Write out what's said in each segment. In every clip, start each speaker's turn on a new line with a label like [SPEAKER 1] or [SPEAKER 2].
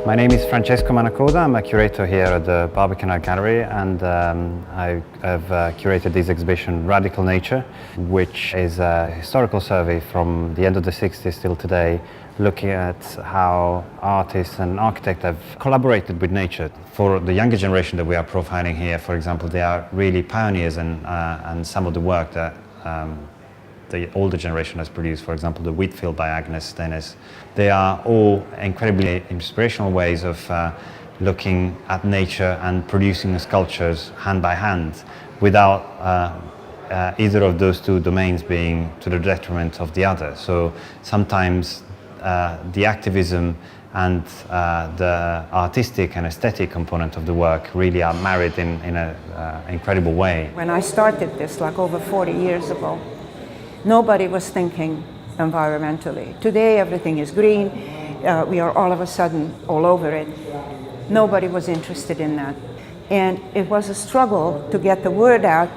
[SPEAKER 1] My name is Francesco Manacoda. I'm a curator here at the Barbican Art Gallery, and I have curated this exhibition Radical Nature, which is a historical survey from the end of the 60s till today, looking at how artists and architects have collaborated with nature. For the younger generation that we are profiling here, for example, they are really pioneers, and some of the work that the older generation has produced, for example, the Whitfield by Agnes Dennis. They are all incredibly inspirational ways of looking at nature and producing sculptures hand by hand without either of those two domains being to the detriment of the other. So sometimes the activism and the artistic and aesthetic component of the work really are married in an incredible way.
[SPEAKER 2] When I started this, like over 40 years ago, nobody was thinking environmentally. Today everything is green. We are all of a sudden all over it. Nobody was interested in that. And it was a struggle to get the word out,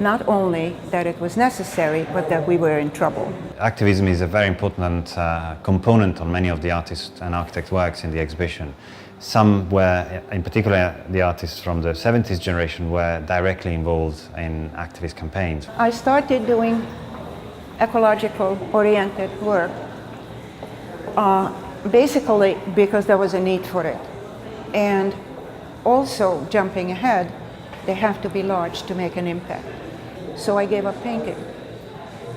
[SPEAKER 2] not only that it was necessary, but that we were in trouble.
[SPEAKER 1] Activism is a very important component on many of the artists and architects' works in the exhibition. Some were, in particular the artists from the 70s generation, were directly involved in activist campaigns.
[SPEAKER 2] I started doing ecological oriented work basically because there was a need for it. And also, jumping ahead, they have to be large to make an impact. So I gave up painting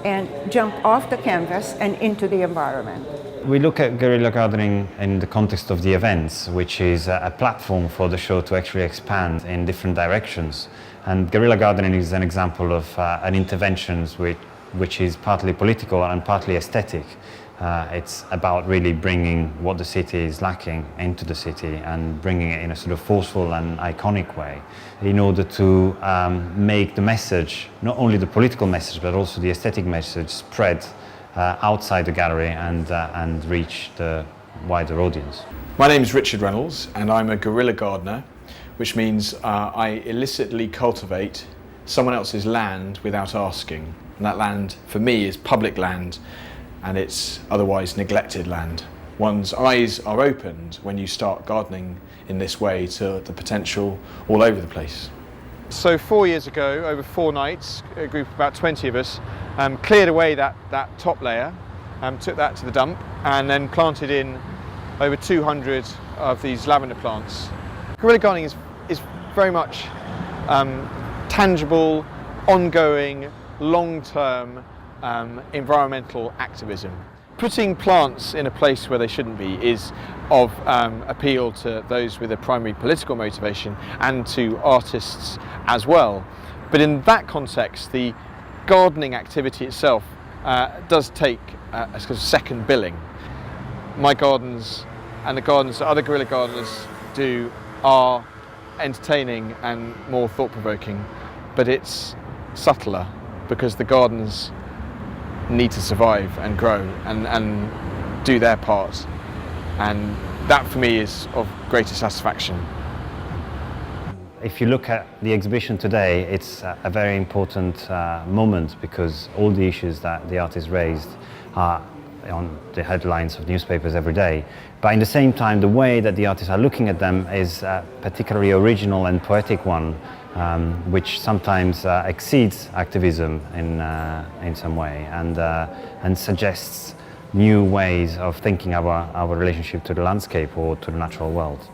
[SPEAKER 2] and jumped off the canvas and into the environment.
[SPEAKER 1] We look at guerrilla gardening in the context of the events, which is a platform for the show to actually expand in different directions. And guerrilla gardening is an example of an intervention which is partly political and partly aesthetic. It's about really bringing what the city is lacking into the city and bringing it in a sort of forceful and iconic way in order to make the message, not only the political message, but also the aesthetic message spread outside the gallery and reach the wider audience.
[SPEAKER 3] My name is Richard Reynolds and I'm a guerrilla gardener, which means I illicitly cultivate someone else's land without asking. And that land, for me, is public land, and it's otherwise neglected land. One's eyes are opened when you start gardening in this way to the potential all over the place.
[SPEAKER 4] So 4 years ago, over 4 nights, a group of about 20 of us cleared away that top layer, took that to the dump, and then planted in over 200 of these lavender plants. Guerrilla gardening is very much tangible, ongoing, long-term environmental activism. Putting plants in a place where they shouldn't be is of appeal to those with a primary political motivation and to artists as well. But in that context, the gardening activity itself does take a sort of second billing. My gardens and the gardens that other guerrilla gardeners do are entertaining and more thought-provoking, but it's subtler, because the gardens need to survive and grow and do their part, and that for me is of greater satisfaction.
[SPEAKER 1] If you look at the exhibition today, it's a very important moment, because all the issues that the artist raised are on the headlines of newspapers every day. But in the same time, the way that the artists are looking at them is a particularly original and poetic one, which sometimes exceeds activism in some way, and suggests new ways of thinking our relationship to the landscape or to the natural world.